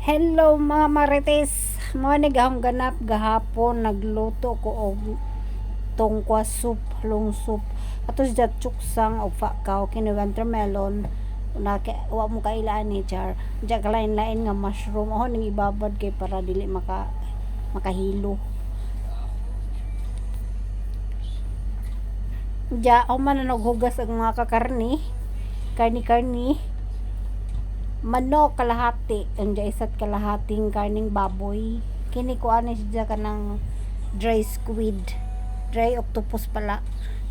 Hello mga marites, mo nigahong ganap gahapon nagluto ko og tongkwa soup, long soup. Atos jat chuksang og fakaw kini watermelon. Una wa mo kailaan ni char. Ja kalain-lain nga mushroom oh ning ibabad kay para dili makahilo. Ja o man naghugas ang mga kakarni. Karni manok kalahati anja isa't kalahating karning baboy kini ko ani siya kanang dry squid, dry octopus pala,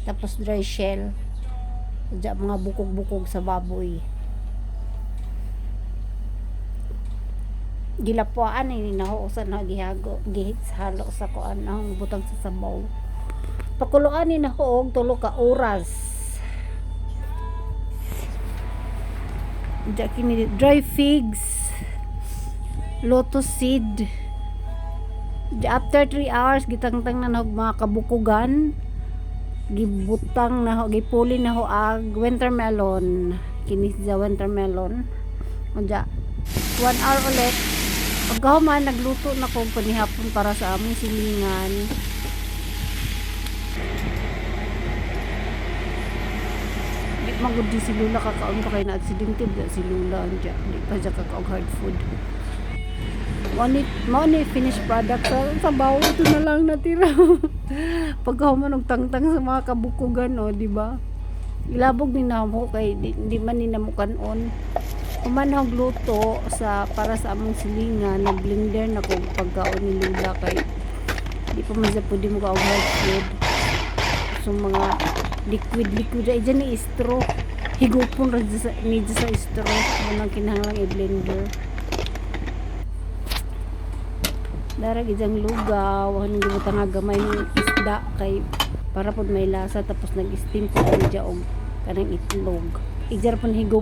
tapos dry shell siya mga bukog-bukog sa baboy gilapuan ni nahuusan na gihago gihits halo sa kuan ang butang sa sabaw pakuluan ni nahuog 3 ka oras. Kini dry figs, lotus seed. After 3 hours gitangtang na nahog mga kabukugan, gibutang na gipuli na ho ag watermelon. Kini sa watermelon. Unja 1 hour ulit. Pagkahuman nagluto na ko panihapon para sa among silingan. Magod di si Lula kakaon pa kay na aksidente da si Lula anja di pa siya kakaog hard food mo ni finished product sa bawo ito na lang natira pagkahuman og tangtang sa mga kabukugan no di ba ilabog ni namo kay di man ni namo kanon human og luto sa para sa among silingan nag blender na ko pagkaon ni Lula kay di pa man siya pwede mo kaog hard food so mga liquid ay dyan ni straw higupon ra ni sa straw mo nang kinahanglang i-blender darag ijang lugaw ang gibutang nga gamay ng isda kay para pod may lasa tapos nag-steam po dyan og kanang itlog ijar pon higup